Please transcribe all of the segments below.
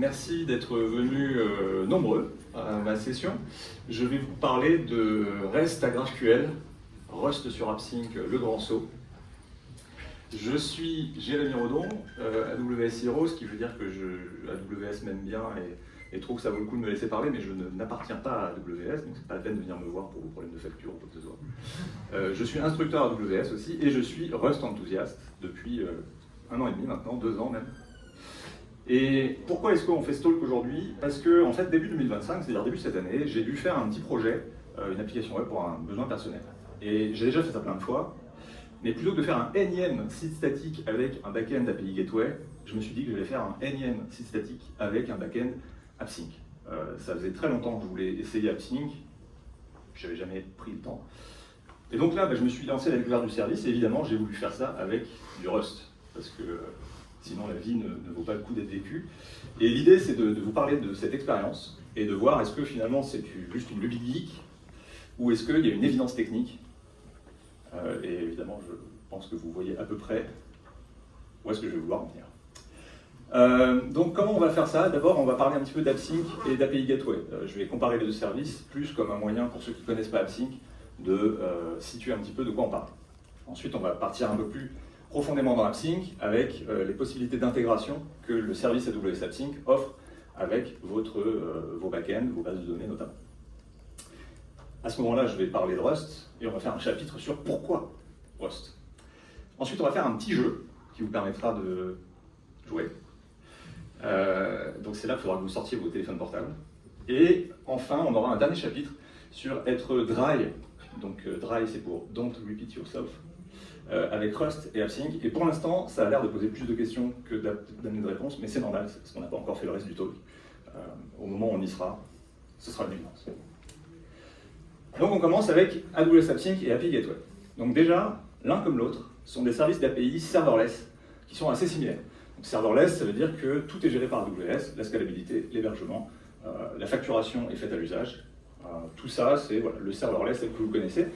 merci d'être venus nombreux à ma session. Je vais vous parler de REST à GraphQL, Rust sur AppSync, le grand saut. Je suis Jérémy Rodon, AWS Hero, ce qui veut dire que AWS m'aime bien et trouve que ça vaut le coup de me laisser parler, mais je n'appartiens pas à AWS, donc c'est pas la peine de venir me voir pour vos problèmes de facture ou quoi que ce soit. Je suis instructeur AWS aussi, et je suis Rust enthousiaste depuis 1 an et demi maintenant, 2 ans même. Et pourquoi est-ce qu'on fait ce talk aujourd'hui? Parce que, en fait, début 2025, c'est-à-dire début de cette année, j'ai dû faire un petit projet, une application web pour un besoin personnel. Et j'ai déjà fait ça plein de fois, mais plutôt que de faire un énième site statique avec un back-end API Gateway, je me suis dit que j'allais faire un énième site statique avec un back-end AppSync. Ça faisait très longtemps que je voulais essayer AppSync, je n'avais jamais pris le temps. Et donc là, je me suis lancé à la découverte du service, et évidemment, j'ai voulu faire ça avec du Rust, parce que sinon la vie ne vaut pas le coup d'être vécue. Et l'idée, c'est de vous parler de cette expérience, et de voir est-ce que finalement c'est juste une lubie geek, ou est-ce qu'il y a une évidence technique. Et évidemment, je pense que vous voyez à peu près où est-ce que je vais vouloir en venir. Donc comment on va faire ça? D'abord, on va parler un petit peu d'AppSync et d'API Gateway. Je vais comparer les deux services, plus comme un moyen, pour ceux qui ne connaissent pas AppSync, de situer un petit peu de quoi on parle. Ensuite, on va partir un peu plus profondément dans AppSync avec les possibilités d'intégration que le service AWS AppSync offre avec vos backends, vos bases de données notamment. À ce moment-là, je vais parler de Rust et on va faire un chapitre sur pourquoi Rust. Ensuite, on va faire un petit jeu qui vous permettra de jouer. Donc c'est là qu'il faudra que vous sortiez vos téléphones portables. Et enfin, on aura un dernier chapitre sur être dry. Donc dry, c'est pour Don't Repeat Yourself. Avec Rust et AppSync. Et pour l'instant, ça a l'air de poser plus de questions que d'amener de réponses, mais c'est normal, parce qu'on n'a pas encore fait le reste du talk. Au moment où on y sera, ce sera une évidence. Donc on commence avec AWS AppSync et API Gateway. Donc déjà, l'un comme l'autre sont des services d'API serverless qui sont assez similaires. Donc serverless, ça veut dire que tout est géré par AWS, la scalabilité, l'hébergement, la facturation est faite à l'usage. Tout ça, c'est le serverless tel que vous le connaissez.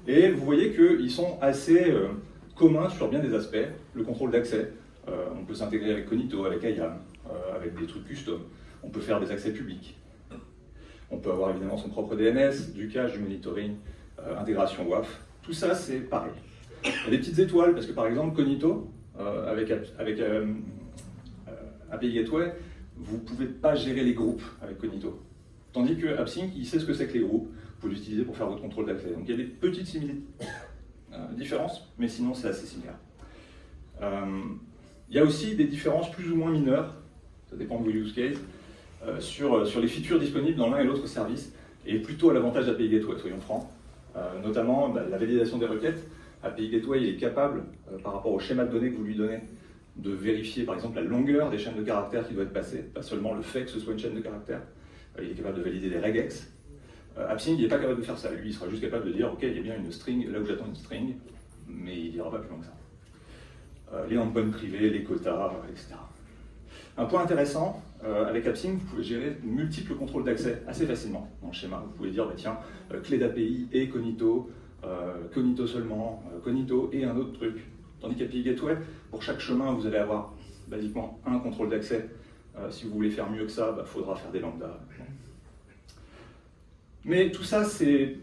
Et vous voyez qu'ils sont assez communs sur bien des aspects. Le contrôle d'accès, on peut s'intégrer avec Cognito, avec IAM, avec des trucs custom. On peut faire des accès publics. On peut avoir évidemment son propre DNS, du cache, du monitoring, intégration WAF. Tout ça, c'est pareil. Il y a des petites étoiles, parce que par exemple, Cognito, avec API Gateway, vous ne pouvez pas gérer les groupes avec Cognito. Tandis que AppSync, il sait ce que c'est que les groupes. Vous pouvez l'utiliser pour faire votre contrôle d'accès. Donc il y a des petites différences, mais sinon c'est assez similaire. Il y a aussi des différences plus ou moins mineures, ça dépend de vos use cases, sur les features disponibles dans l'un et l'autre service, et plutôt à l'avantage d'API Gateway, soyons francs. Notamment la validation des requêtes. API Gateway il est capable, par rapport au schéma de données que vous lui donnez, de vérifier par exemple la longueur des chaînes de caractères qui doivent être passées, pas seulement le fait que ce soit une chaîne de caractères. Il est capable de valider des regex. AppSync, il n'est pas capable de faire ça. Lui, il sera juste capable de dire, OK, il y a bien une string, là où j'attends une string, mais il n'ira pas plus loin que ça. Les endpoints privés, les quotas, etc. Un point intéressant, avec AppSync, vous pouvez gérer multiples contrôles d'accès assez facilement dans le schéma. Vous pouvez dire, tiens, clé d'API et Cognito, Cognito seulement, Cognito et un autre truc. Tandis qu'API Gateway, pour chaque chemin, vous allez avoir basiquement un contrôle d'accès. Si vous voulez faire mieux que ça, il faudra faire des lambdas. Mais tout ça, c'est,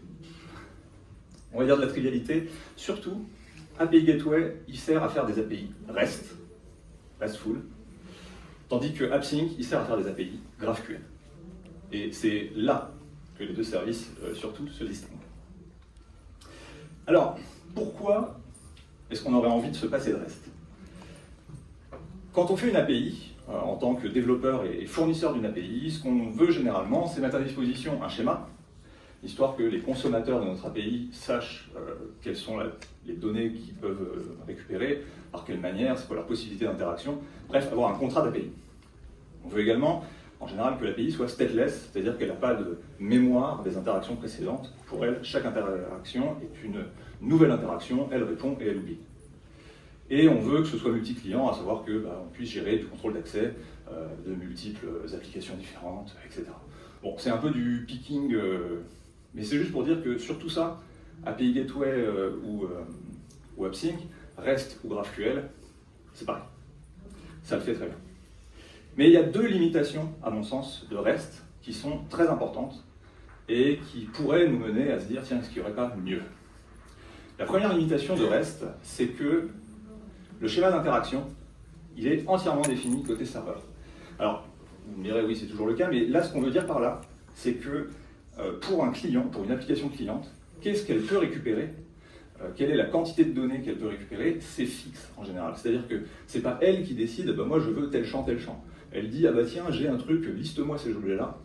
on va dire, de la trivialité. Surtout, API Gateway, il sert à faire des API REST, RESTful, tandis que AppSync, il sert à faire des API GraphQL. Et c'est là que les deux services, surtout, se distinguent. Alors, pourquoi est-ce qu'on aurait envie de se passer de REST? Quand on fait une API, en tant que développeur et fournisseur d'une API, ce qu'on veut généralement, c'est mettre à disposition un schéma, histoire que les consommateurs de notre API sachent quelles sont les données qu'ils peuvent récupérer, par quelle manière, c'est quoi leur possibilité d'interaction, bref, avoir un contrat d'API. On veut également, en général, que l'API soit stateless, c'est-à-dire qu'elle n'a pas de mémoire des interactions précédentes. Pour elle, chaque interaction est une nouvelle interaction, elle répond et elle oublie. Et on veut que ce soit multi-client, à savoir qu'on puisse gérer du contrôle d'accès de multiples applications différentes, etc. Bon, c'est un peu du picking, mais c'est juste pour dire que sur tout ça, API Gateway ou AppSync, REST ou GraphQL, c'est pareil. Ça le fait très bien. Mais il y a deux limitations, à mon sens, de REST qui sont très importantes et qui pourraient nous mener à se dire, tiens, est-ce qu'il n'y aurait pas mieux? La première limitation de REST, c'est que le schéma d'interaction, il est entièrement défini côté serveur. Alors, vous me direz, oui, c'est toujours le cas, mais là, ce qu'on veut dire par là, c'est que pour un client, pour une application cliente, qu'est-ce qu'elle peut récupérer? Quelle est la quantité de données qu'elle peut récupérer? C'est fixe en général. C'est-à-dire que ce n'est pas elle qui décide, bah, moi je veux tel champ, tel champ. Elle dit, ah bah tiens, j'ai un truc, liste-moi ces objets-là.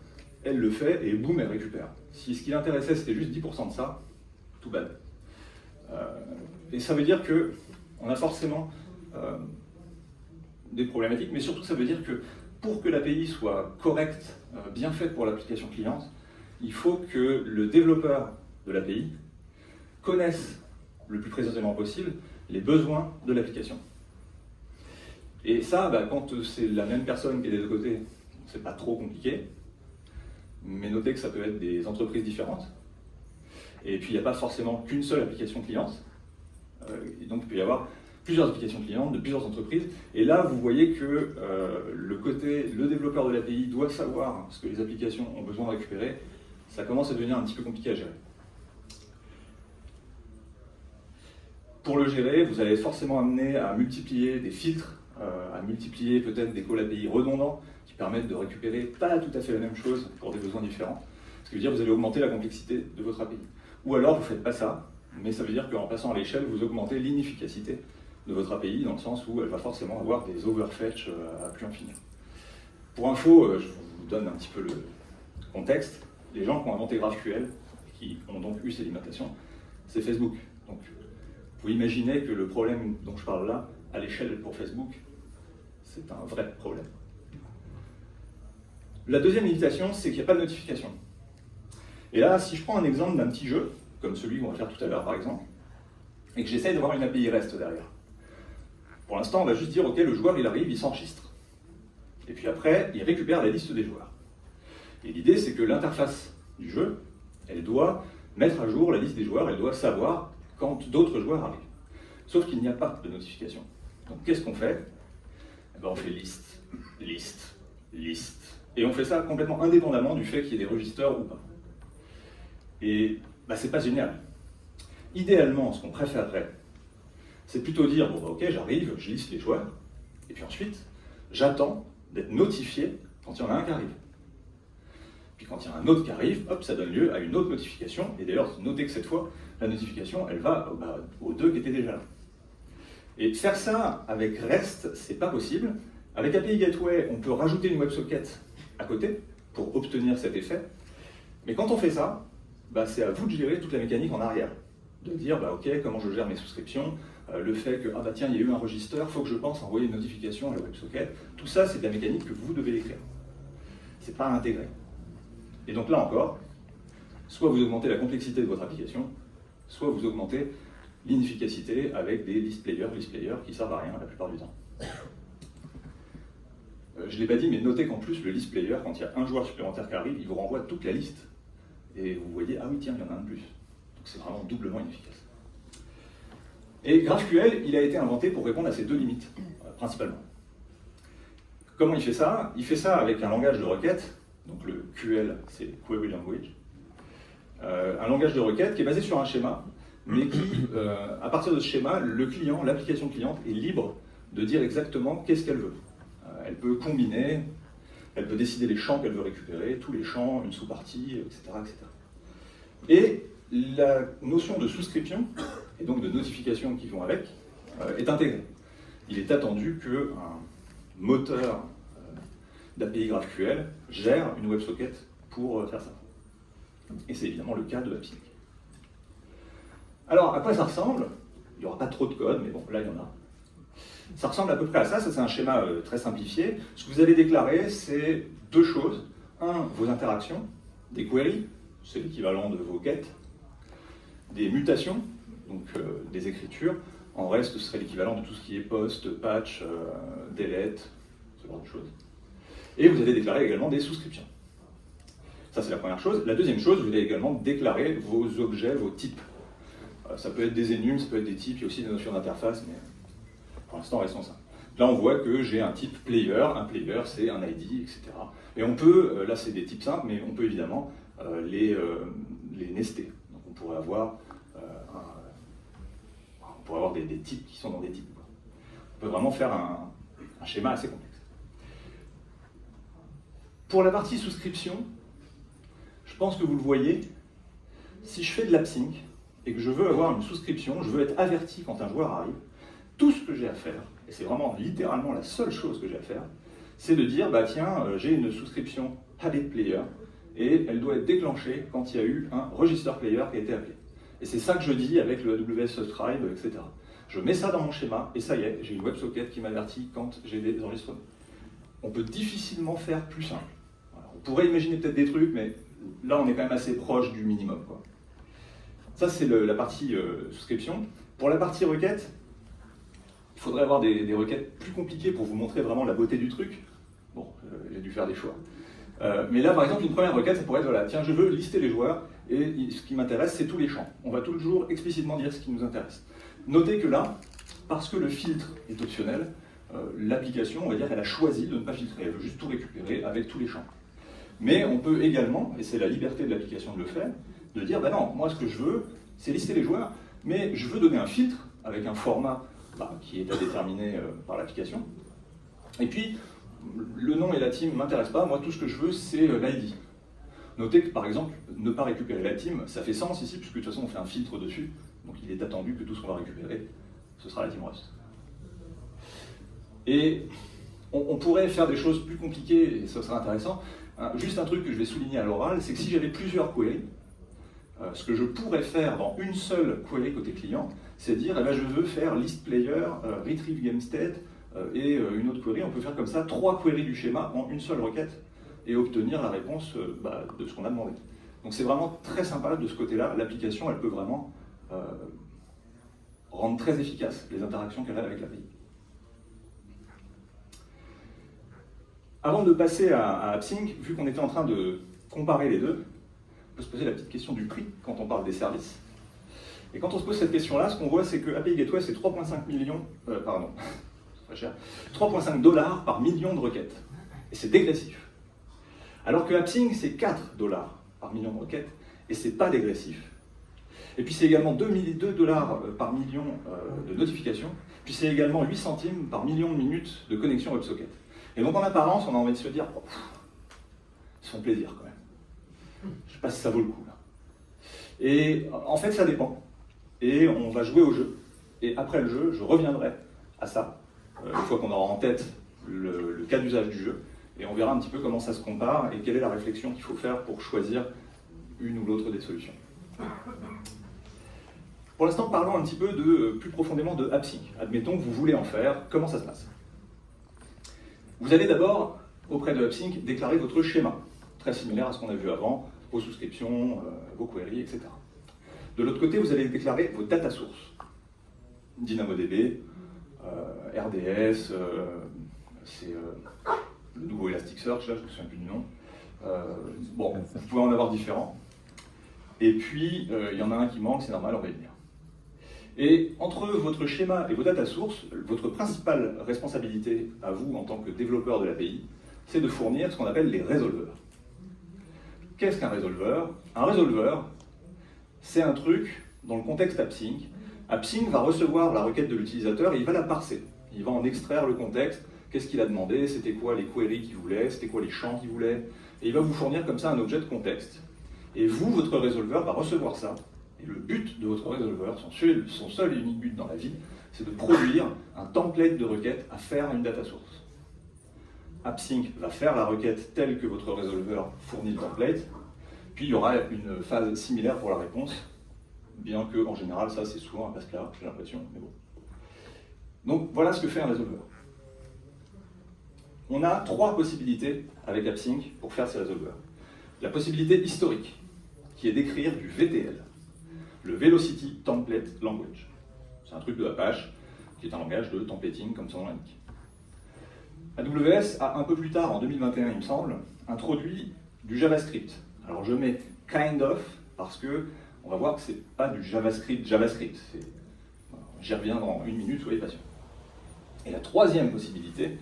Elle le fait et boum, elle récupère. Si ce qui l'intéressait c'était juste 10% de ça, tout bad. Et ça veut dire qu'on a forcément des problématiques, mais surtout ça veut dire que pour que l'API soit correcte, bien faite pour l'application cliente, il faut que le développeur de l'API connaisse le plus précisément possible les besoins de l'application. Et ça, bah, quand c'est la même personne qui est des deux côtés, c'est pas trop compliqué, mais notez que ça peut être des entreprises différentes. Et puis il n'y a pas forcément qu'une seule application cliente, et donc il peut y avoir plusieurs applications clientes de plusieurs entreprises. Et là, vous voyez que le développeur de l'API doit savoir ce que les applications ont besoin de récupérer. Ça commence à devenir un petit peu compliqué à gérer. Pour le gérer, vous allez être forcément amené à multiplier des filtres, à multiplier peut-être des calls API redondants qui permettent de récupérer pas tout à fait la même chose pour des besoins différents. Ce qui veut dire que vous allez augmenter la complexité de votre API. Ou alors vous ne faites pas ça, mais ça veut dire qu'en passant à l'échelle, vous augmentez l'inefficacité de votre API dans le sens où elle va forcément avoir des overfetch à plus en finir. Pour info, je vous donne un petit peu le contexte. Les gens qui ont inventé GraphQL, qui ont donc eu ces limitations, c'est Facebook. Donc, vous imaginez que le problème dont je parle là, à l'échelle pour Facebook, c'est un vrai problème. La deuxième limitation, c'est qu'il n'y a pas de notification. Et là, si je prends un exemple d'un petit jeu, comme celui qu'on va faire tout à l'heure par exemple, et que j'essaye d'avoir une API REST derrière. Pour l'instant, on va juste dire, ok, le joueur il arrive, il s'enregistre. Et puis après, il récupère la liste des joueurs. Et l'idée, c'est que l'interface du jeu, elle doit mettre à jour la liste des joueurs, elle doit savoir quand d'autres joueurs arrivent. Sauf qu'il n'y a pas de notification. Donc qu'est-ce qu'on fait? Eh ben, on fait liste, liste, liste. Et on fait ça complètement indépendamment du fait qu'il y ait des registres ou pas. Et bah, c'est pas génial. Idéalement, ce qu'on préférerait, c'est plutôt dire, bon bah, ok, j'arrive, je liste les joueurs, et puis ensuite, j'attends d'être notifié quand il y en a un qui arrive. Puis quand il y en a un autre qui arrive, hop, ça donne lieu à une autre notification, et d'ailleurs, notez que cette fois, la notification, elle va aux deux qui étaient déjà là. Et faire ça avec REST, c'est pas possible. Avec API Gateway, on peut rajouter une WebSocket à côté pour obtenir cet effet. Mais quand on fait ça, bah, c'est à vous de gérer toute la mécanique en arrière. De dire, bah, ok, comment je gère mes souscriptions, le fait que, ah bah tiens, il y a eu un registre, il faut que je pense à envoyer une notification à la WebSocket. Tout ça, c'est de la mécanique que vous devez écrire. C'est pas intégré. Et donc là encore, soit vous augmentez la complexité de votre application, soit vous augmentez l'inefficacité avec des list players qui servent à rien la plupart du temps. Je ne l'ai pas dit, mais notez qu'en plus, le list player, quand il y a un joueur supplémentaire qui arrive, il vous renvoie toute la liste. Et vous voyez, ah oui, tiens, il y en a un de plus. Donc c'est vraiment doublement inefficace. Et GraphQL, il a été inventé pour répondre à ces deux limites, principalement. Comment il fait ça? Il fait ça avec un langage de requête, donc le QL, c'est Query Language. Un langage de requête qui est basé sur un schéma, mais qui, à partir de ce schéma, le client, l'application cliente est libre de dire exactement qu'est-ce qu'elle veut. Elle peut combiner, elle peut décider les champs qu'elle veut récupérer, tous les champs, une sous-partie, etc., etc. Et la notion de souscription, et donc de notification qui vont avec, est intégrée. Il est attendu qu'un moteur d'API GraphQL gère une WebSocket pour faire ça. Et c'est évidemment le cas de AppSync. Alors, à quoi ça ressemble? Il n'y aura pas trop de code, mais bon, là, il y en a. Ça ressemble à peu près à ça, c'est un schéma très simplifié. Ce que vous allez déclarer, c'est deux choses. Un, vos interactions, des queries, c'est l'équivalent de vos quêtes, des mutations, donc des écritures. En reste, ce serait l'équivalent de tout ce qui est post, patch, delete, ce genre de choses. Et vous allez déclarer également des souscriptions. Ça, c'est la première chose. La deuxième chose, vous allez également déclarer vos objets, vos types. Ça peut être des enums, ça peut être des types, il y a aussi des notions d'interface, mais pour l'instant, restons ça. Là, on voit que j'ai un type player. Un player, c'est un ID, etc. Et on peut, là c'est des types simples, mais on peut évidemment les nester. Donc on pourrait avoir, des types qui sont dans des types, quoi. On peut vraiment faire un schéma assez complexe. Pour la partie souscription, je pense que vous le voyez, si je fais de l'AppSync et que je veux avoir une souscription, je veux être averti quand un joueur arrive, tout ce que j'ai à faire, et c'est vraiment littéralement la seule chose que j'ai à faire, c'est de dire, bah tiens, j'ai une souscription Habit Player, et elle doit être déclenchée quand il y a eu un Register Player qui a été appelé. Et c'est ça que je dis avec le AWS Subscribe, etc. Je mets ça dans mon schéma, et ça y est, j'ai une WebSocket qui m'avertit quand j'ai des enregistrements. On peut difficilement faire plus simple. Voilà. On pourrait imaginer peut-être des trucs, mais là on est quand même assez proche du minimum, quoi. Ça c'est la partie souscription. Pour la partie requête, il faudrait avoir des requêtes plus compliquées pour vous montrer vraiment la beauté du truc. Bon, j'ai dû faire des choix. Mais là, par exemple, une première requête, ça pourrait être, voilà, tiens, je veux lister les joueurs, et ce qui m'intéresse, c'est tous les champs. On va toujours explicitement dire ce qui nous intéresse. Notez que là, parce que le filtre est optionnel, l'application, on va dire, elle a choisi de ne pas filtrer, elle veut juste tout récupérer avec tous les champs. Mais on peut également, et c'est la liberté de l'application de le faire, de dire, ben non, moi ce que je veux, c'est lister les joueurs, mais je veux donner un filtre avec un format qui est à déterminer par l'application. Et puis, le nom et la team ne m'intéressent pas, moi tout ce que je veux, c'est l'ID. Notez que par exemple, ne pas récupérer la team, ça fait sens ici, puisque de toute façon on fait un filtre dessus, donc il est attendu que tout ce qu'on va récupérer, ce sera la team Rust. Et on pourrait faire des choses plus compliquées, et ça serait intéressant. Juste un truc que je vais souligner à l'oral, c'est que si j'avais plusieurs queries, ce que je pourrais faire dans une seule query côté client, c'est dire, eh ben, je veux faire list player, retrieve game state, et une autre query. On peut faire comme ça 3 queries du schéma en une seule requête et obtenir la réponse de ce qu'on a demandé. Donc c'est vraiment très sympa de ce côté-là. L'application, elle peut vraiment rendre très efficaces les interactions qu'elle a avec l'API. Avant de passer à AppSync, vu qu'on était en train de comparer les deux, on peut se poser la petite question du prix quand on parle des services. Et quand on se pose cette question-là, ce qu'on voit, c'est que API Gateway, c'est 3,5 millions, c'est très cher, 3,5 $ par million de requêtes. Et c'est dégressif. Alors que AppSync, c'est 4 $ par million de requêtes, et c'est pas dégressif. Et puis c'est également 2 $ par million de notifications, puis c'est également 8 centimes par million de minutes de connexion WebSocket. Et donc en apparence, on a envie de se dire, oh, ils font plaisir quand même. Je ne sais pas si ça vaut le coup là. Et en fait, ça dépend. Et on va jouer au jeu. Et après le jeu, je reviendrai à ça, une fois qu'on aura en tête le cas d'usage du jeu. Et on verra un petit peu comment ça se compare et quelle est la réflexion qu'il faut faire pour choisir une ou l'autre des solutions. Pour l'instant, parlons un petit peu plus profondément de AppSync. Admettons que vous voulez en faire. Comment ça se passe? Vous allez d'abord, auprès de AppSync, déclarer votre schéma, très similaire à ce qu'on a vu avant, vos souscriptions, vos queries, etc. De l'autre côté, vous allez déclarer vos data sources. DynamoDB, RDS, c'est le nouveau Elasticsearch, là je ne me souviens plus du nom. Bon, vous pouvez en avoir différents. Et puis, il y en a un qui manque, c'est normal, on va y venir. Et entre votre schéma et vos data sources, votre principale responsabilité à vous en tant que développeur de l'API, c'est de fournir ce qu'on appelle les résolveurs. Qu'est-ce qu'un résolveur? Un résolveur, c'est un truc, dans le contexte AppSync, AppSync va recevoir la requête de l'utilisateur et il va la parser. Il va en extraire le contexte, qu'est-ce qu'il a demandé, c'était quoi les queries qu'il voulait, c'était quoi les champs qu'il voulait, et il va vous fournir comme ça un objet de contexte. Et vous, votre résolveur va recevoir ça. Et le but de votre résolveur, son seul et unique but dans la vie, c'est de produire un template de requête à faire à une data source. AppSync va faire la requête telle que votre résolveur fournit le template, puis il y aura une phase similaire pour la réponse, bien que en général ça c'est souvent un passe-plat, j'ai l'impression, mais bon. Donc voilà ce que fait un résolveur. On a 3 possibilités avec AppSync pour faire ces résolveurs. La possibilité historique, qui est d'écrire du VTL, le Velocity Template Language. C'est un truc de Apache, qui est un langage de templating, comme son nom l'indique. AWS a un peu plus tard, en 2021 il me semble, introduit du JavaScript. Alors je mets kind of, parce que on va voir que c'est pas du JavaScript. J'y reviens dans une minute, soyez patients. Et la troisième possibilité,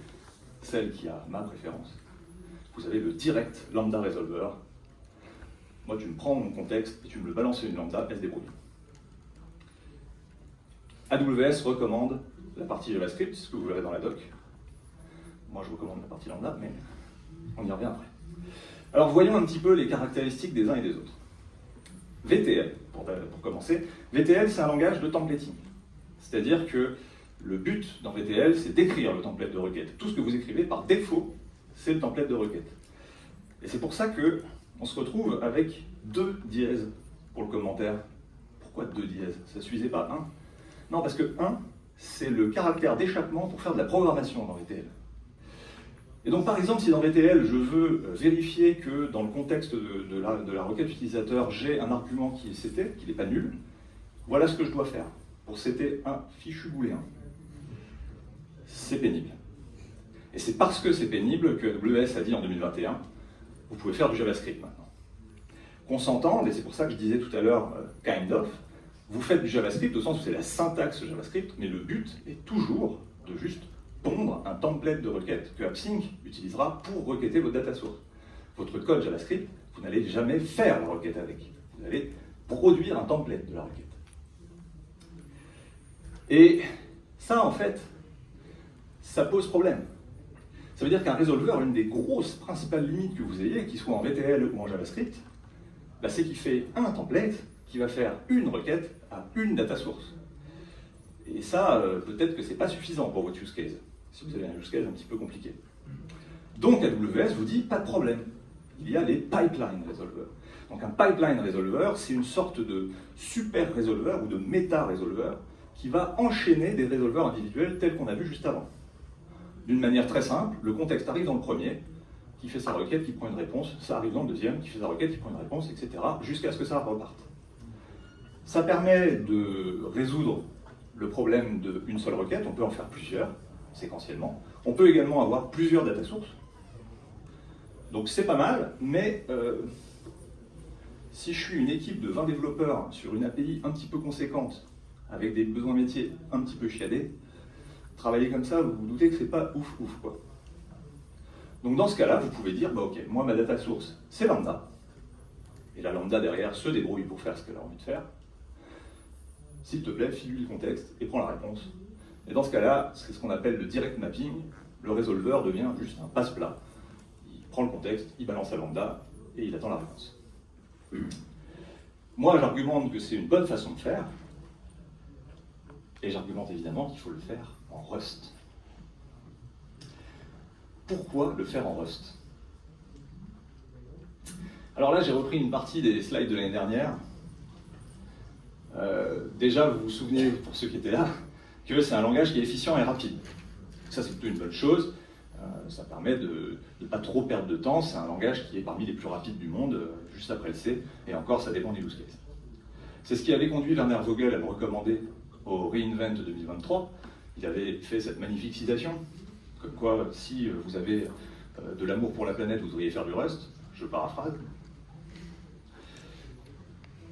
celle qui a ma préférence, vous avez le direct lambda resolver. Moi, tu me prends mon contexte et tu me le balances sur une lambda, elle se débrouille. AWS recommande la partie JavaScript, ce que vous verrez dans la doc. Moi, je recommande la partie lambda, mais on y revient après. Alors, voyons un petit peu les caractéristiques des uns et des autres. VTL, pour commencer. VTL, c'est un langage de templating. C'est-à-dire que le but dans VTL, c'est d'écrire le template de requête. Tout ce que vous écrivez, par défaut, c'est le template de requête. Et c'est pour ça qu'on se retrouve avec 2 dièses pour le commentaire. Pourquoi 2 dièses? Ça ne suffisait pas 1? Non, parce que 1, c'est le caractère d'échappement pour faire de la programmation dans VTL. Et donc, par exemple, si dans VTL, je veux vérifier que dans le contexte de la requête utilisateur, j'ai un argument qui est seté, qu'il n'est pas nul, voilà ce que je dois faire pour setter un fichu booléen. C'est pénible. Et c'est parce que c'est pénible que AWS a dit en 2021, vous pouvez faire du JavaScript maintenant. Qu'on s'entende, et c'est pour ça que je disais tout à l'heure kind of, vous faites du JavaScript au sens où c'est la syntaxe JavaScript, mais le but est toujours de juste pondre un template de requête que AppSync utilisera pour requêter votre data source. Votre code JavaScript, vous n'allez jamais faire la requête avec. Vous allez produire un template de la requête. Et ça, en fait, ça pose problème. Ça veut dire qu'un résolveur, l'une des grosses principales limites que vous ayez, qu'il soit en VTL ou en JavaScript, bah, c'est qu'il fait un template qui va faire une requête à une data source. Et ça, peut-être que ce n'est pas suffisant pour votre use case, si vous avez un use case un petit peu compliqué. Donc AWS vous dit, pas de problème, il y a les pipeline resolvers. Donc un pipeline resolver, c'est une sorte de super resolver ou de méta resolver qui va enchaîner des résolveurs individuels tels qu'on a vu juste avant. D'une manière très simple, le contexte arrive dans le premier, qui fait sa requête, qui prend une réponse, ça arrive dans le deuxième, qui fait sa requête, qui prend une réponse, etc., jusqu'à ce que ça reparte. Ça permet de résoudre le problème d'une seule requête, on peut en faire plusieurs, séquentiellement. On peut également avoir plusieurs data sources. Donc c'est pas mal, mais si je suis une équipe de 20 développeurs sur une API un petit peu conséquente, avec des besoins métiers un petit peu chiadés, travailler comme ça, vous vous doutez que c'est pas ouf, quoi. Donc dans ce cas-là, vous pouvez dire, bah ok, moi ma data source, c'est lambda, et la lambda derrière se débrouille pour faire ce qu'elle a envie de faire. S'il te plaît, file-lui le contexte et prends la réponse. Et dans ce cas-là, c'est ce qu'on appelle le direct mapping. Le résolveur devient juste un passe-plat. Il prend le contexte, il balance la lambda et il attend la réponse. Moi, j'argumente que c'est une bonne façon de faire. Et j'argumente évidemment qu'il faut le faire en Rust. Pourquoi le faire en Rust? Alors là, j'ai repris une partie des slides de l'année dernière. Déjà, vous vous souvenez, pour ceux qui étaient là, que c'est un langage qui est efficient et rapide. Ça, c'est plutôt une bonne chose. Ça permet de ne pas trop perdre de temps. C'est un langage qui est parmi les plus rapides du monde, juste après le C. Et encore, ça dépend du use case. C'est ce qui avait conduit Werner Vogel à me recommander au reInvent 2023. Il avait fait cette magnifique citation, comme quoi, si vous avez de l'amour pour la planète, vous devriez faire du Rust. Je paraphrase.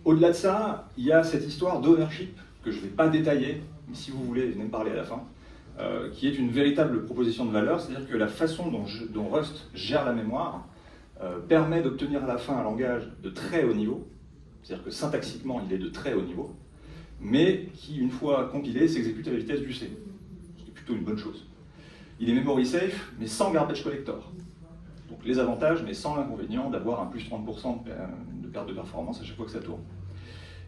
Au-delà de ça, il y a cette histoire d'ownership que je ne vais pas détailler, mais si vous voulez, venez me parler à la fin, qui est une véritable proposition de valeur, c'est-à-dire que la façon dont Rust gère la mémoire permet d'obtenir à la fin un langage de très haut niveau, c'est-à-dire que syntaxiquement il est de très haut niveau, mais qui, une fois compilé, s'exécute à la vitesse du C, ce qui est plutôt une bonne chose. Il est memory safe, mais sans garbage collector. Donc les avantages, mais sans l'inconvénient d'avoir un plus 30% de perte de performance à chaque fois que ça tourne.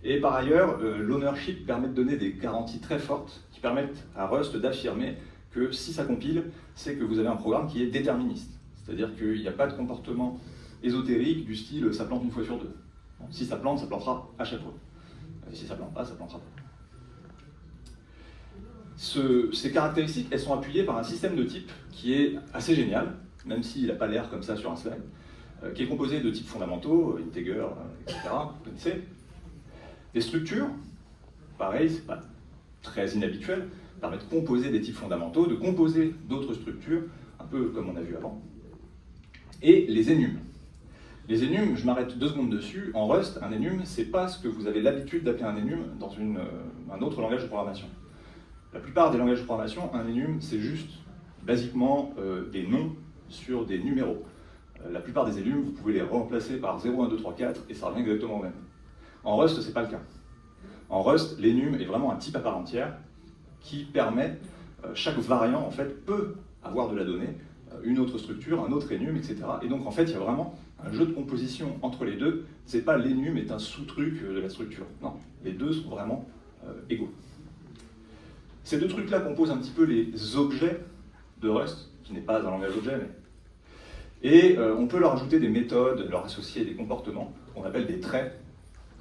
Et par ailleurs, l'ownership permet de donner des garanties très fortes qui permettent à Rust d'affirmer que si ça compile, c'est que vous avez un programme qui est déterministe. C'est-à-dire qu'il n'y a pas de comportement ésotérique du style ça plante une fois sur deux. Bon, si ça plante, ça plantera à chaque fois. Et si ça plante pas, ça plantera pas. Ces caractéristiques, elles sont appuyées par un système de type qui est assez génial, même s'il n'a pas l'air comme ça sur un slide, qui est composé de types fondamentaux, integer, etc., vous connaissez. Des structures, pareil, c'est pas très inhabituel, permet de composer des types fondamentaux, de composer d'autres structures, un peu comme on a vu avant. Et les enums. Les enums, je m'arrête 2 secondes dessus. En Rust, un enum, c'est pas ce que vous avez l'habitude d'appeler un enum dans un autre langage de programmation. La plupart des langages de programmation, un enum, c'est juste, basiquement, des noms sur des numéros. La plupart des enums, vous pouvez les remplacer par 0, 1, 2, 3, 4, et ça revient exactement au même. En Rust, ce n'est pas le cas. En Rust, l'enum est vraiment un type à part entière qui permet, chaque variant, en fait, peut avoir de la donnée, une autre structure, un autre enum, etc. Et donc, en fait, il y a vraiment un jeu de composition entre les deux. C'est pas l'enum est un sous-truc de la structure. Non, les deux sont vraiment égaux. Ces deux trucs-là composent un petit peu les objets de Rust, qui n'est pas un langage objet, mais... Et on peut leur ajouter des méthodes, leur associer des comportements, qu'on appelle des traits.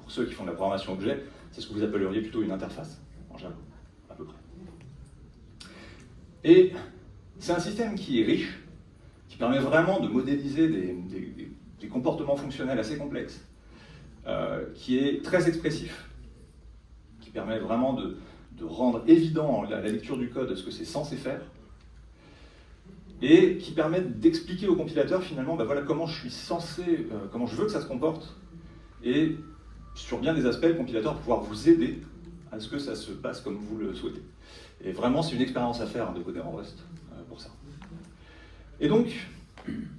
Pour ceux qui font de la programmation objet, c'est ce que vous appelleriez plutôt une interface, en Java, à peu près. Et c'est un système qui est riche, qui permet vraiment de modéliser des comportements fonctionnels assez complexes, qui est très expressif, qui permet vraiment de rendre évident la lecture du code ce que c'est censé faire, et qui permet d'expliquer au compilateur finalement voilà, comment je suis censé, comment je veux que ça se comporte, et sur bien des aspects, le compilateur va pouvoir vous aider à ce que ça se passe comme vous le souhaitez. Et vraiment, c'est une expérience à faire de coder en Rust pour ça. Et donc,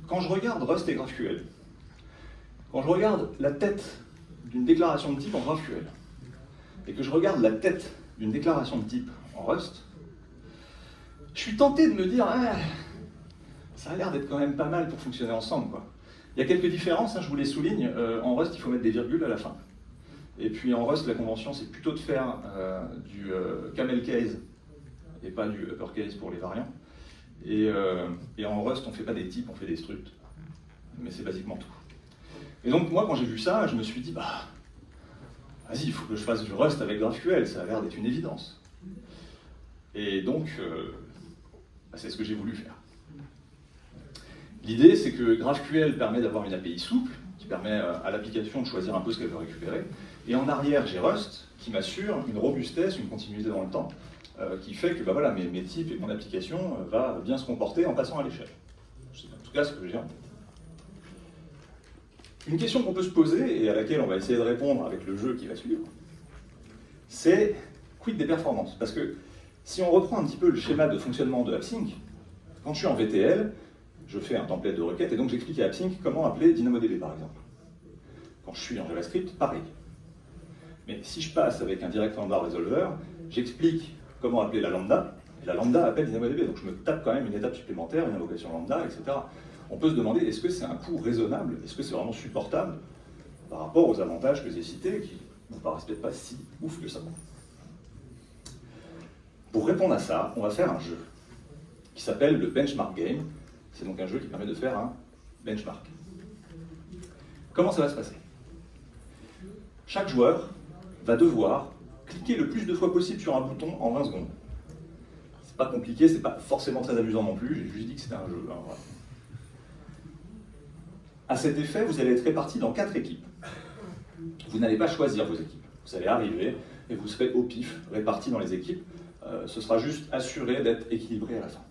quand je regarde Rust et GraphQL, quand je regarde la tête d'une déclaration de type en GraphQL, et que je regarde la tête d'une déclaration de type en Rust, je suis tenté de me dire ça a l'air d'être quand même pas mal pour fonctionner ensemble, quoi. Il y a quelques différences, je vous les souligne. En Rust, il faut mettre des virgules à la fin. Et puis en Rust, la convention, c'est plutôt de faire du camel case et pas du uppercase pour les variants. Et en Rust, on ne fait pas des types, on fait des structs. Mais c'est basiquement tout. Et donc moi, quand j'ai vu ça, je me suis dit, vas-y, il faut que je fasse du Rust avec GraphQL, ça a l'air d'être une évidence. Et donc, c'est ce que j'ai voulu faire. L'idée, c'est que GraphQL permet d'avoir une API souple, qui permet à l'application de choisir un peu ce qu'elle veut récupérer. Et en arrière, j'ai Rust, qui m'assure une robustesse, une continuité dans le temps, qui fait que voilà, mes types et mon application va bien se comporter en passant à l'échelle. C'est en tout cas ce que j'ai en tête. Une question qu'on peut se poser, et à laquelle on va essayer de répondre avec le jeu qui va suivre, c'est quid des performances? Parce que si on reprend un petit peu le schéma de fonctionnement de AppSync, quand je suis en VTL, je fais un template de requête, et donc j'explique à AppSync comment appeler DynamoDB, par exemple. Quand je suis en JavaScript, pareil. Mais si je passe avec un direct lambda resolver, j'explique comment appeler la lambda, et la lambda appelle DynamoDB, donc je me tape quand même une étape supplémentaire, une invocation lambda, etc. On peut se demander, est-ce que c'est un coût raisonnable? Est-ce que c'est vraiment supportable par rapport aux avantages que j'ai cités, qui ne vous paraissent peut-être pas si ouf que ça? Pour répondre à ça, on va faire un jeu qui s'appelle le Benchmark Game. C'est donc un jeu qui permet de faire un benchmark. Comment ça va se passer? Chaque joueur va devoir cliquer le plus de fois possible sur un bouton en 20 secondes. C'est pas compliqué, c'est pas forcément très amusant non plus, j'ai juste dit que c'était un jeu. Alors, voilà. À cet effet, vous allez être répartis dans 4 équipes. Vous n'allez pas choisir vos équipes. Vous allez arriver et vous serez au pif, répartis dans les équipes. Ce sera juste assuré d'être équilibré à la fin.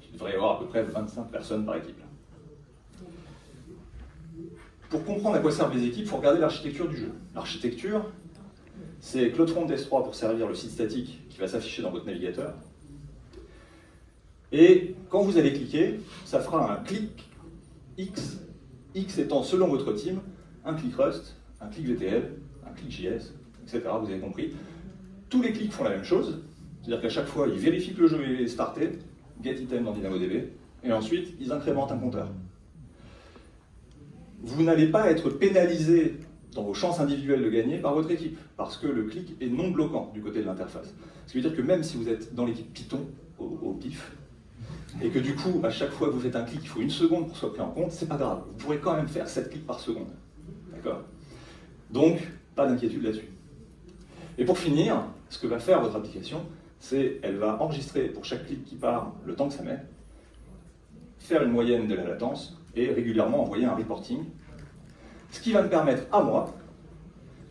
Il devrait y avoir à peu près 25 personnes par équipe. Pour comprendre à quoi servent les équipes, il faut regarder l'architecture du jeu. L'architecture, c'est CloudFront S3 pour servir le site statique qui va s'afficher dans votre navigateur. Et quand vous allez cliquer, ça fera un clic X, X étant selon votre team, un clic Rust, un clic VTL, un clic JS, etc. Vous avez compris. Tous les clics font la même chose, c'est-à-dire qu'à chaque fois, ils vérifient que le jeu est starté, get item dans DynamoDB, et ensuite, ils incrémentent un compteur. Vous n'allez pas être pénalisé dans vos chances individuelles de gagner par votre équipe, parce que le clic est non bloquant du côté de l'interface. Ce qui veut dire que même si vous êtes dans l'équipe Python, au pif, et que du coup, à chaque fois que vous faites un clic, il faut 1 seconde pour que ce soit pris en compte, c'est pas grave. Vous pourrez quand même faire 7 clics par seconde. D'accord? Donc, pas d'inquiétude là-dessus. Et pour finir, ce que va faire votre application, c'est qu'elle va enregistrer pour chaque clic qui part le temps que ça met, faire une moyenne de la latence et régulièrement envoyer un reporting, ce qui va me permettre à moi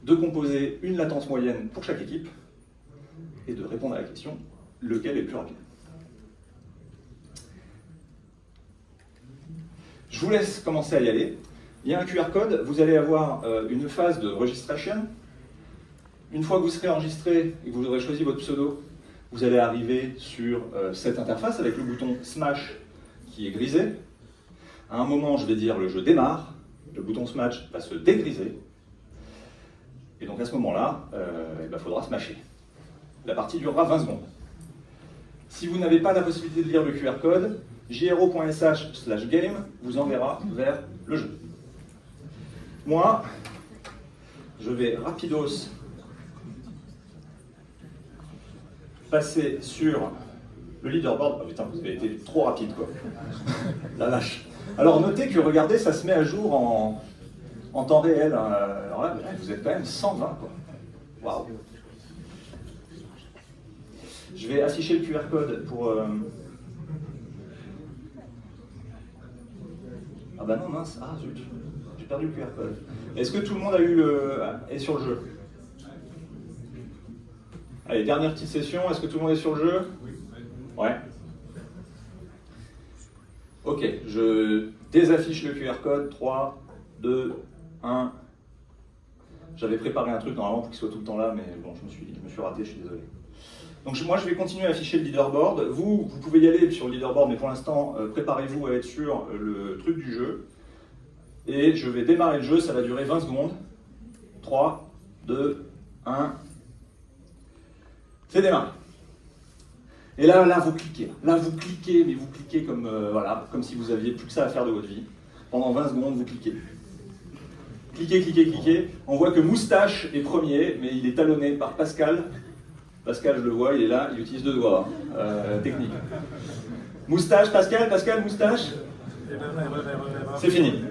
de composer une latence moyenne pour chaque équipe et de répondre à la question lequel est le plus rapide. Je vous laisse commencer à y aller. Il y a un QR code, vous allez avoir une phase de registration. Une fois que vous serez enregistré et que vous aurez choisi votre pseudo, vous allez arriver sur cette interface avec le bouton Smash qui est grisé. À un moment, je vais dire le jeu démarre, le bouton Smash va se dégriser, et donc à ce moment-là, il faudra smasher. La partie durera 20 secondes. Si vous n'avez pas la possibilité de lire le QR code, jro.sh/game vous enverra vers le jeu. Moi, je vais rapidos passer sur le leaderboard. Oh putain, vous avez été trop rapide, quoi. La vache. Alors notez que, regardez, ça se met à jour en temps réel. Alors là, vous êtes quand même 120, quoi. Waouh. Je vais afficher le QR code pour... Ah bah non, mince. Ah zut, j'ai perdu le QR code. Est-ce que tout le monde est sur le jeu? Allez, dernière petite session. Est-ce que tout le monde est sur le jeu? Oui. Ouais. Ok, je désaffiche le QR code. 3, 2, 1. J'avais préparé un truc normalement pour qu'il soit tout le temps là, mais bon, je me suis raté, je suis désolé. Donc moi, je vais continuer à afficher le leaderboard. Vous pouvez y aller sur le leaderboard, mais pour l'instant, préparez-vous à être sur le truc du jeu. Et je vais démarrer le jeu, ça va durer 20 secondes. 3, 2, 1. C'est démarré. Et là, vous cliquez. Là, vous cliquez, mais vous cliquez comme, comme si vous aviez plus que ça à faire de votre vie. Pendant 20 secondes, vous cliquez. Cliquez, cliquez, cliquez. On voit que Moustache est premier, mais il est talonné par Pascal. Pascal, je le vois, il est là, il utilise 2 doigts. Technique. Moustache, Pascal, Moustache. C'est fini.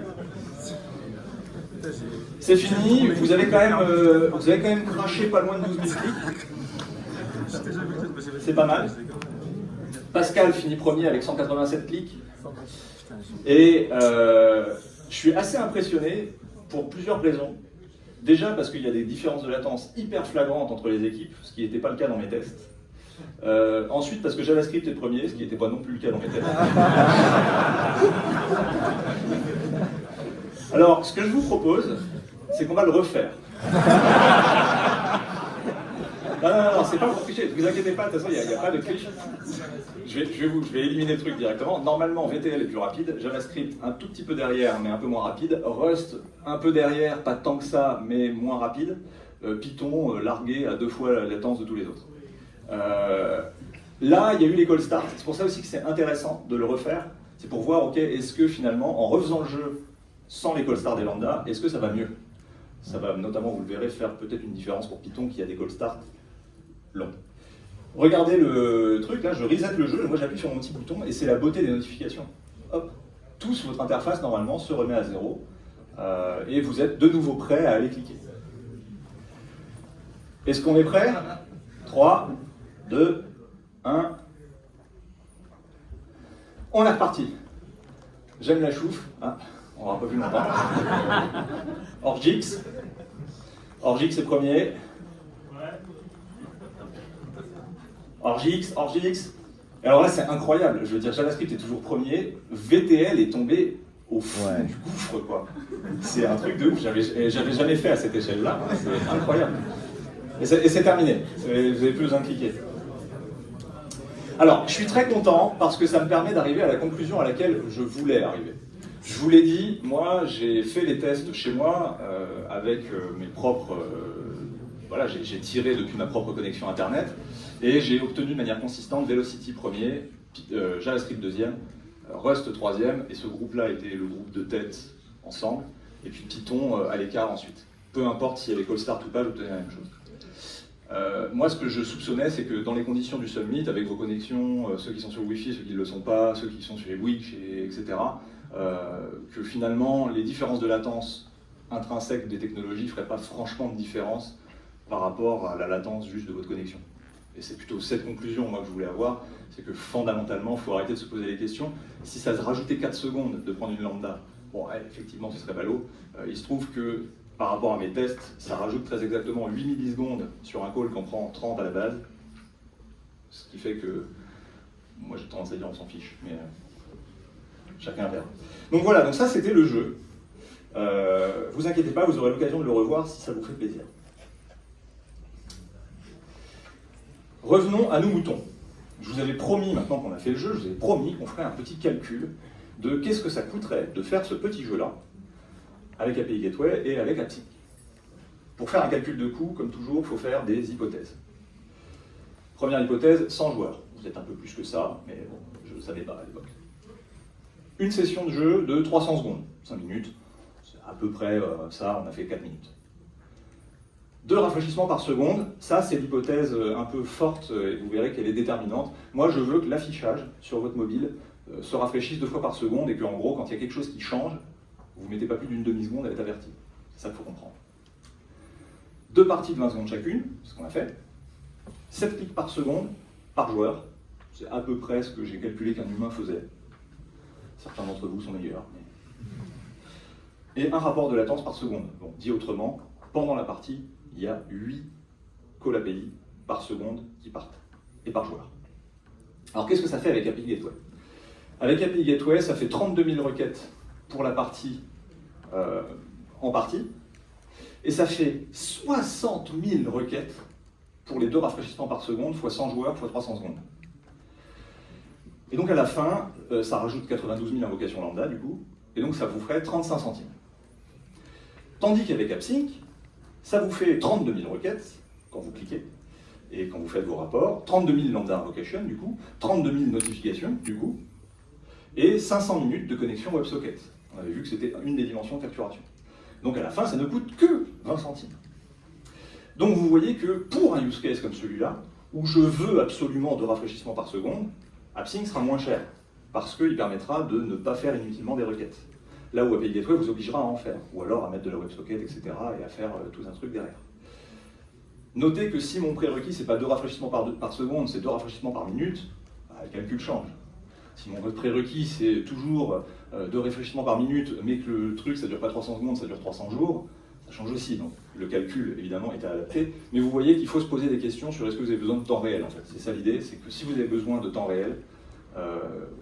C'est fini, vous avez quand même craché pas loin de 12 000 clics. C'est pas mal. Pascal finit premier avec 187 clics. Et je suis assez impressionné pour plusieurs raisons. Déjà parce qu'il y a des différences de latence hyper flagrantes entre les équipes, ce qui n'était pas le cas dans mes tests. Ensuite parce que JavaScript est premier, ce qui n'était pas non plus le cas dans mes tests. Alors, ce que je vous propose, c'est qu'on va le refaire. Non, c'est pas pour tricher, ne vous inquiétez pas, de toute façon, il n'y a pas de triche. Je vais éliminer le truc directement. Normalement, VTL est plus rapide, JavaScript un tout petit peu derrière, mais un peu moins rapide. Rust, un peu derrière, pas tant que ça, mais moins rapide. Python, largué à 2 fois la latence de tous les autres. Là, il y a eu l'école start. C'est pour ça aussi que c'est intéressant de le refaire. C'est pour voir, ok, est-ce que finalement, en refaisant le jeu sans l'école start des lambda, est-ce que ça va mieux? Ça va notamment, vous le verrez, faire peut-être une différence pour Python qui a des call start longs. Regardez le truc, là, je reset le jeu, moi j'appuie sur mon petit bouton et c'est la beauté des notifications. Hop, tous votre interface normalement se remet à 0 et vous êtes de nouveau prêt à aller cliquer. Est-ce qu'on est prêt? 3, 2, 1. On est reparti. J'aime la chouffe. Ah, on n'aura pas vu longtemps. Orgix. Orgix est premier. Orgix. Et alors là, c'est incroyable. Je veux dire, JavaScript est toujours premier. VTL est tombé au fond du gouffre, quoi. C'est un truc de ouf. J'avais jamais fait à cette échelle-là. C'est incroyable. Et c'est terminé. Vous n'avez plus besoin de cliquer. Alors, je suis très content parce que ça me permet d'arriver à la conclusion à laquelle je voulais arriver. Je vous l'ai dit, moi, j'ai fait les tests chez moi avec mes propres... voilà, j'ai tiré depuis ma propre connexion Internet et j'ai obtenu de manière consistante Velocity premier, JavaScript deuxième, Rust troisième, et ce groupe-là était le groupe de tête ensemble, et puis Python à l'écart ensuite. Peu importe s'il y avait call start ou pas, j'obtenais la même chose. Moi, ce que je soupçonnais, c'est que dans les conditions du Summit, avec vos connexions, ceux qui sont sur le Wi-Fi, ceux qui ne le sont pas, ceux qui sont sur les Wix, etc., que finalement, les différences de latence intrinsèques des technologies ne feraient pas franchement de différence par rapport à la latence juste de votre connexion. Et c'est plutôt cette conclusion, moi, que je voulais avoir, c'est que fondamentalement, il faut arrêter de se poser les questions. Si ça se rajoutait 4 secondes de prendre une lambda, bon, ouais, effectivement, ce serait ballot. Il se trouve que, par rapport à mes tests, ça rajoute très exactement 8 millisecondes sur un call qu'on prend 30 à la base. Ce qui fait que, moi j'ai tendance à dire on s'en fiche, mais chacun verra. Donc voilà, donc ça c'était le jeu. Vous inquiétez pas, vous aurez l'occasion de le revoir si ça vous fait plaisir. Revenons à nos moutons. Je vous avais promis, maintenant qu'on a fait le jeu, je vous avais promis qu'on ferait un petit calcul de qu'est-ce que ça coûterait de faire ce petit jeu-là avec API Gateway et avec AppSync. Pour faire un calcul de coût, comme toujours, il faut faire des hypothèses. Première hypothèse, 100 joueurs. Vous êtes un peu plus que ça, mais bon, je ne le savais pas à l'époque. Une session de jeu de 300 secondes, 5 minutes. C'est à peu près ça, on a fait 4 minutes. 2 rafraîchissements par seconde, ça c'est l'hypothèse un peu forte, et vous verrez qu'elle est déterminante. Moi je veux que l'affichage sur votre mobile se rafraîchisse 2 fois par seconde, et qu'en gros, quand il y a quelque chose qui change, vous ne mettez pas plus d'une demi-seconde, elle est avertie. C'est ça qu'il faut comprendre. 2 parties de 20 secondes chacune, c'est ce qu'on a fait. 7 clics par seconde, par joueur. C'est à peu près ce que j'ai calculé qu'un humain faisait. Certains d'entre vous sont meilleurs. Mais... Et un rapport de latence par seconde. Bon, dit autrement, pendant la partie, il y a 8 calls API par seconde qui partent, et par joueur. Alors qu'est-ce que ça fait avec API Gateway? Avec API Gateway, ça fait 32 000 requêtes pour la partie en partie, et ça fait 60 000 requêtes pour les 2 rafraîchissements par seconde, fois 100 joueurs, fois 300 secondes. Et donc à la fin, ça rajoute 92 000 invocations lambda du coup, et donc ça vous ferait 35 centimes. Tandis qu'avec AppSync, ça vous fait 32 000 requêtes quand vous cliquez, et quand vous faites vos rapports, 32 000 lambda invocation du coup, 32 000 notifications du coup, et 500 minutes de connexion WebSocket. On avait vu que c'était une des dimensions de facturation. Donc à la fin, ça ne coûte que 20 centimes. Donc vous voyez que pour un use case comme celui-là, où je veux absolument de rafraîchissement par seconde, AppSync sera moins cher, parce qu'il permettra de ne pas faire inutilement des requêtes. Là où API Gateway vous obligera à en faire, ou alors à mettre de la WebSocket, etc., et à faire tout un truc derrière. Notez que si mon prérequis, c'est pas 2 rafraîchissements par seconde, c'est 2 rafraîchissements par minute, bah, le calcul change. Si mon prérequis, c'est toujours 2 rafraîchissements par minute, mais que le truc, ça dure pas 300 secondes, ça dure 300 jours, ça change aussi. Donc le calcul, évidemment, est adapté. Mais vous voyez qu'il faut se poser des questions sur est-ce que vous avez besoin de temps réel, en fait. C'est ça l'idée, c'est que si vous avez besoin de temps réel,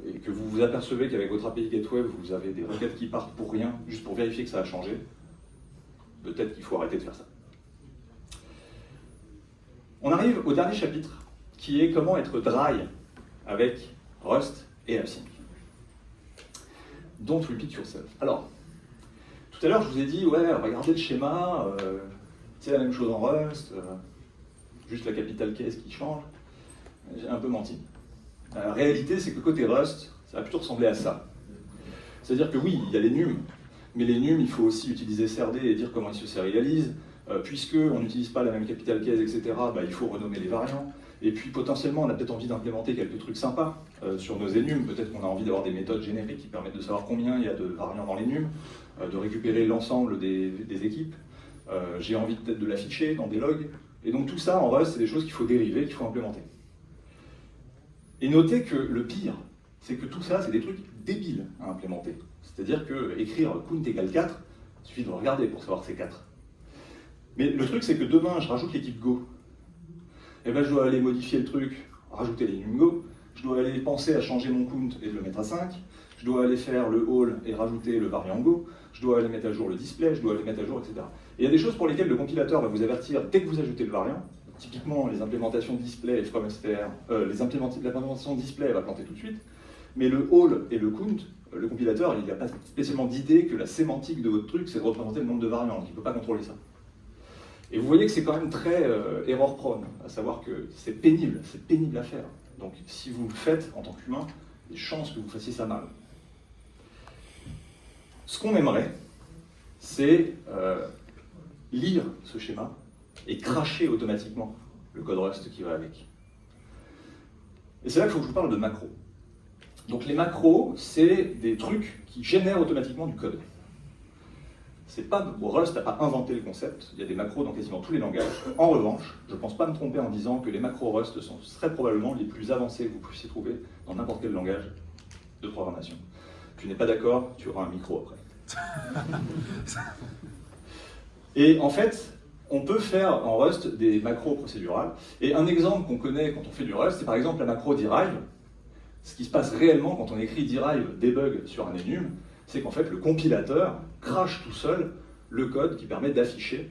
et que vous vous apercevez qu'avec votre API Gateway, vous avez des requêtes qui partent pour rien, juste pour vérifier que ça a changé, peut-être qu'il faut arrêter de faire ça. On arrive au dernier chapitre, qui est comment être dry avec Rust et AppSync. Don't repeat yourself. Alors, tout à l'heure, je vous ai dit, ouais, regardez le schéma, c'est la même chose en Rust, juste la capital case qui change. J'ai un peu menti. La réalité, c'est que côté Rust, ça va plutôt ressembler à ça. C'est-à-dire que oui, il y a les nums, mais les nums, il faut aussi utiliser SRD et dire comment ils se sérialisent. Puisqu'on n'utilise pas la même capital case, etc., bah, il faut renommer les variants. Et puis potentiellement, on a peut-être envie d'implémenter quelques trucs sympas sur nos enums. Peut-être qu'on a envie d'avoir des méthodes génériques qui permettent de savoir combien il y a de variants dans les nums, de récupérer l'ensemble des équipes. J'ai envie peut-être de l'afficher dans des logs. Et donc tout ça, en Rust, c'est des choses qu'il faut dériver, qu'il faut implémenter. Et notez que le pire, c'est que tout ça, c'est des trucs débiles à implémenter. C'est-à-dire que écrire count égale 4, il suffit de regarder pour savoir que c'est 4. Mais le truc, c'est que demain, je rajoute l'équipe Go. Et ben, je dois aller modifier le truc, rajouter les num Go. Je dois aller penser à changer mon count et le mettre à 5. Je dois aller faire le all et rajouter le variant Go. Je dois aller mettre à jour le display, je dois aller mettre à jour, etc. Et il y a des choses pour lesquelles le compilateur va vous avertir dès que vous ajoutez le variant. Typiquement, les implémentations display et FromSTR, l'implémentation display va planter tout de suite. Mais le all et le count, le compilateur, il n'a pas spécialement d'idée que la sémantique de votre truc, c'est de représenter le nombre de variants. Donc il ne peut pas contrôler ça. Et vous voyez que c'est quand même très error prone, à savoir que c'est pénible à faire. Donc si vous le faites en tant qu'humain, il y a des chances que vous fassiez ça mal. Ce qu'on aimerait, c'est lire ce schéma et cracher automatiquement le code Rust qui va avec. Et c'est là qu'il faut que je vous parle de macros. Donc les macros, c'est des trucs qui génèrent automatiquement du code. C'est pas, Rust n'a pas inventé le concept, il y a des macros dans quasiment tous les langages. En revanche, je ne pense pas me tromper en disant que les macros Rust sont très probablement les plus avancés que vous puissiez trouver dans n'importe quel langage de programmation. Tu n'es pas d'accord, tu auras un micro après. Et en fait, on peut faire en Rust des macros procédurales. Et un exemple qu'on connaît quand on fait du Rust, c'est par exemple la macro derive. Ce qui se passe réellement quand on écrit derive debug sur un enum, c'est qu'en fait le compilateur crache tout seul le code qui permet d'afficher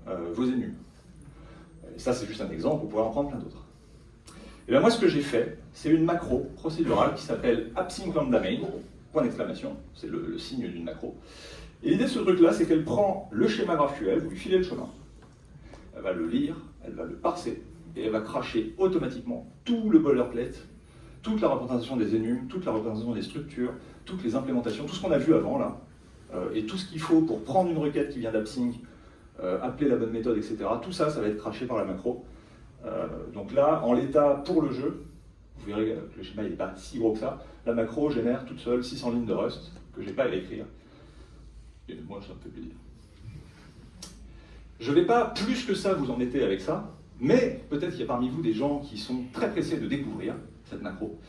vos enums. Et ça c'est juste un exemple, vous pourrez en prendre plein d'autres. bien moi, ce que j'ai fait, c'est une macro procédurale qui s'appelle AppSync Lambda Main, point d'exclamation, c'est le signe d'une macro. Et l'idée de ce truc-là, c'est qu'elle prend le schéma GraphQL, vous lui filez le chemin, elle va le lire, elle va le parser, et elle va cracher automatiquement tout le boilerplate, toute la représentation des enums, toute la représentation des structures, toutes les implémentations, tout ce qu'on a vu avant là, et tout ce qu'il faut pour prendre une requête qui vient d'AppSync, appeler la bonne méthode, etc. Tout ça, ça va être craché par la macro. Donc là, en l'état, pour le jeu, vous verrez que le schéma n'est pas si gros que ça, la macro génère toute seule 600 lignes de Rust, que je n'ai pas à l'écrire. Et moi, ça me fait plaisir. Je ne vais pas plus que ça vous embêter avec ça, mais peut-être qu'il y a parmi vous des gens qui sont très pressés de découvrir cette macro.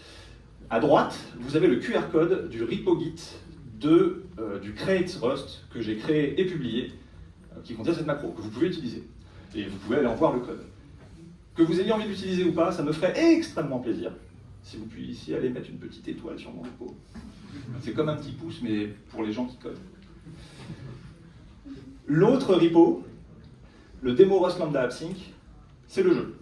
À droite, vous avez le QR code du repo Git du Create Rust que j'ai créé et publié, qui contient cette macro, que vous pouvez utiliser. Et vous pouvez aller en voir le code. Que vous ayez envie d'utiliser ou pas, ça me ferait extrêmement plaisir si vous puissiez aller mettre une petite étoile sur mon repo. C'est comme un petit pouce, mais pour les gens qui codent. L'autre repo, le démo Rust Lambda AppSync, c'est le jeu.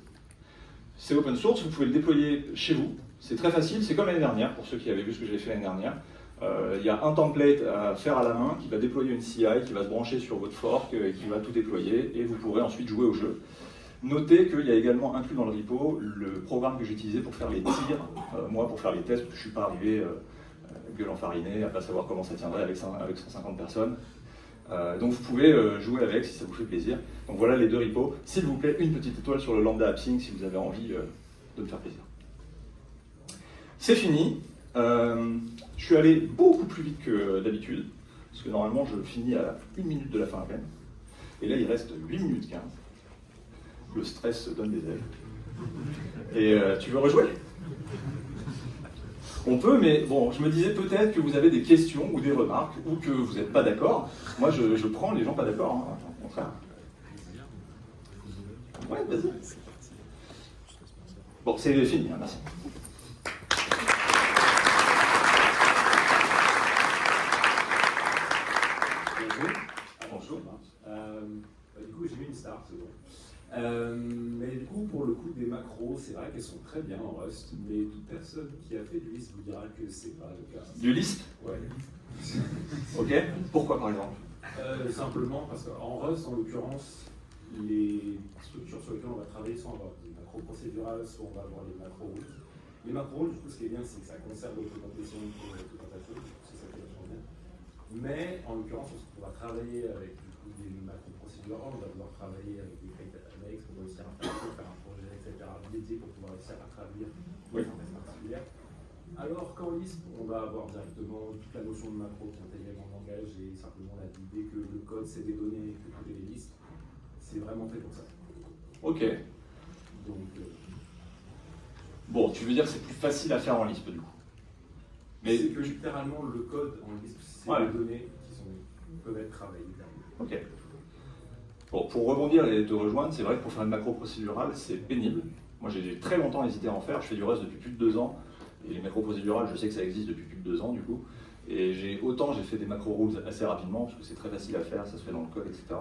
C'est open source, vous pouvez le déployer chez vous. C'est très facile, c'est comme l'année dernière, pour ceux qui avaient vu ce que j'avais fait l'année dernière. Il y a un template à faire à la main qui va déployer une CI, qui va se brancher sur votre fork et qui va tout déployer, et vous pourrez ensuite jouer au jeu. Notez qu'il y a également inclus dans le repo le programme que j'ai utilisé pour faire les tirs, moi pour faire les tests, parce que je ne suis pas arrivé gueule enfarinée, à ne pas savoir comment ça tiendrait avec 150 personnes. Donc vous pouvez jouer avec si ça vous fait plaisir. Donc voilà les deux repos. S'il vous plaît, une petite étoile sur le Lambda AppSync si vous avez envie de me faire plaisir. C'est fini. Je suis allé beaucoup plus vite que d'habitude, parce que normalement je finis à 1 minute de la fin à peine. Et là il reste 8 minutes 15. Le stress se donne des ailes. Et tu veux rejouer? On peut, mais bon, je me disais peut-être que vous avez des questions ou des remarques, ou que vous n'êtes pas d'accord. Moi, je prends les gens pas d'accord, hein, au contraire. Ouais, vas-y. Bon, c'est fini, hein, merci. Bonjour. Du coup, j'ai mis une star, c'est bon. Mais du coup, pour le coup des macros, c'est vrai qu'elles sont très bien en Rust, mais toute personne qui a fait du Lisp vous dira que c'est pas le cas. Du Lisp? Ouais. Ok. Pourquoi par exemple? Simplement parce qu'en Rust, en l'occurrence, les structures sur lesquelles on va travailler, soit on va avoir des macros procédurales, soit on va avoir les macros routes. Les macros, du coup, ce qui est bien, c'est que ça conserve l'autocomplétion pour tout un tas de choses, c'est ça qui est vachement bien. Mais en l'occurrence, on va travailler avec du coup, des macros procédurales, on va devoir travailler avec des Create Databases pour réussir à faire un projet, etc., dédié pour pouvoir réussir à traduire des synthèses particulières. Alors qu'en Lisp, on va avoir directement toute la notion de macro qui est intégrée dans le langage et simplement l'idée que le code c'est des données et que coder les listes. C'est vraiment fait pour ça. Ok. Donc, bon, tu veux dire que c'est plus facile à faire en Lisp du coup? Mais c'est que littéralement le code en Lisp, c'est des données qui peuvent être travaillées. Ok. Bon, pour rebondir et te rejoindre, c'est vrai que pour faire une macro procédurale, c'est pénible. Moi, j'ai très longtemps hésité à en faire. Je fais du Rust depuis plus de 2 ans. Et les macros procédurales, je sais que ça existe depuis plus de 2 ans, du coup. Et j'ai fait des macro rules assez rapidement, parce que c'est très facile à faire, ça se fait dans le code, etc.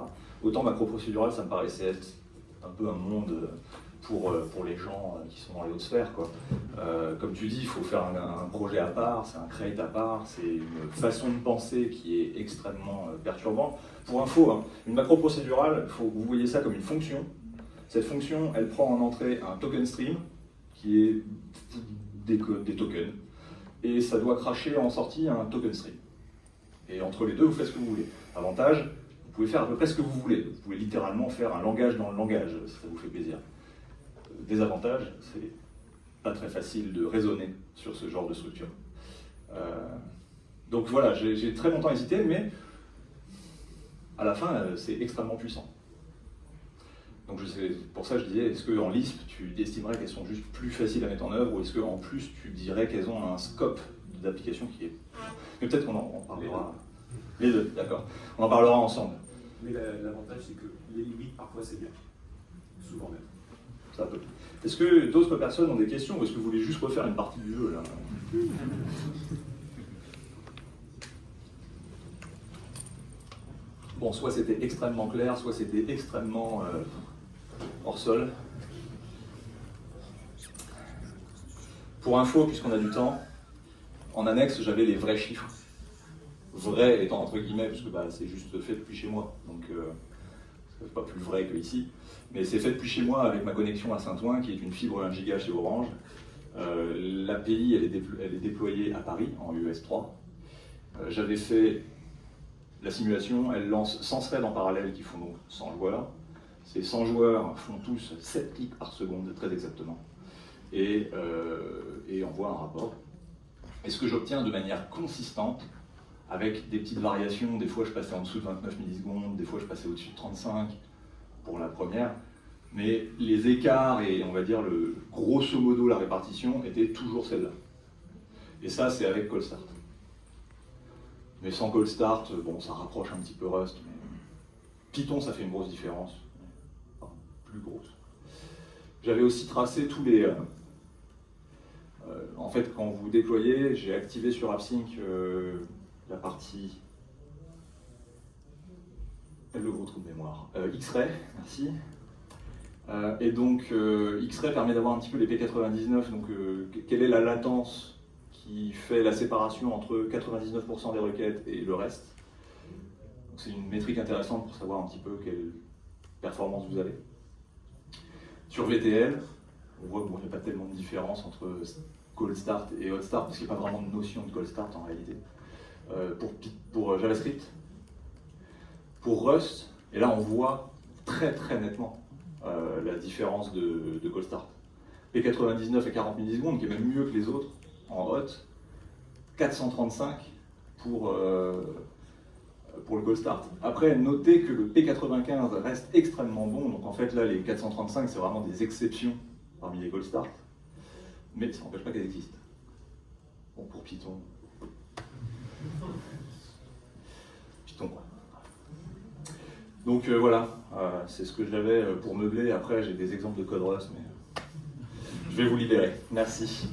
Autant macro procédurale, ça me paraissait être un peu un monde pour les gens qui sont dans les hautes sphères, quoi. Comme tu dis, il faut faire un projet à part, c'est un create à part, c'est une façon de penser qui est extrêmement perturbante. Pour info, hein, une macro procédurale, vous voyez ça comme une fonction. Cette fonction, elle prend en entrée un token stream, qui est des tokens, et ça doit cracher en sortie un token stream. Et entre les deux, vous faites ce que vous voulez. Avantage, vous pouvez faire à peu près ce que vous voulez. Vous pouvez littéralement faire un langage dans le langage, si ça vous fait plaisir. Désavantage, c'est pas très facile de raisonner sur ce genre de structure. Donc voilà, j'ai très longtemps hésité, mais à la fin, c'est extrêmement puissant. Donc pour ça, je disais, est-ce qu'en Lisp, tu estimerais qu'elles sont juste plus faciles à mettre en œuvre, ou est-ce qu'en plus, tu dirais qu'elles ont un scope d'application qui est... Mais peut-être qu'on en parlera. Les deux, d'accord. On en parlera ensemble. Mais l'avantage, c'est que les limites, parfois, c'est bien. Souvent même. Ça peut. Est-ce que d'autres personnes ont des questions, ou est-ce que vous voulez juste refaire une partie du jeu, là? Bon, soit c'était extrêmement clair, soit c'était extrêmement hors sol. Pour info, puisqu'on a du temps, en annexe, j'avais les vrais chiffres. Vrai étant entre guillemets, parce que c'est juste fait depuis chez moi, donc c'est pas plus vrai que ici. Mais c'est fait depuis chez moi avec ma connexion à Saint-Ouen, qui est une fibre 1 giga chez Orange. L'API, elle est déployée à Paris, en US3. J'avais fait la simulation, elle lance 100 threads en parallèle qui font donc 100 joueurs. Ces 100 joueurs font tous 7 clics par seconde, très exactement, et envoient un rapport. Et ce que j'obtiens de manière consistante, avec des petites variations, des fois je passais en dessous de 29 millisecondes, des fois je passais au-dessus de 35 pour la première, mais les écarts et on va dire grosso modo la répartition était toujours celle-là. Et ça c'est avec Cold Start. Mais sans Cold Start, bon ça rapproche un petit peu Rust, mais Python ça fait une grosse différence, enfin, plus grosse. J'avais aussi tracé tous les... en fait quand vous déployez, j'ai activé sur AppSync la partie, le gros trou de mémoire, X-Ray, merci. Et donc X-Ray permet d'avoir un petit peu les P99, donc quelle est la latence qui fait la séparation entre 99% des requêtes et le reste. C'est une métrique intéressante pour savoir un petit peu quelle performance vous avez. Sur VTL, on voit qu'il n'y a pas tellement de différence entre Cold Start et Hot Start, parce qu'il n'y a pas vraiment de notion de Cold Start en réalité. Pour JavaScript, pour Rust, et là on voit très nettement la différence de Cold Start. P99 à 40 millisecondes, qui est même mieux que les autres en Hot, 435 pour le Cold Start. Après, notez que le P95 reste extrêmement bon, donc en fait là les 435 c'est vraiment des exceptions parmi les Cold Start, mais ça n'empêche pas qu'elles existent. Bon, pour Python. Python quoi. Donc voilà, c'est ce que j'avais pour meubler. Après j'ai des exemples de code Rust, mais je vais vous libérer. Merci.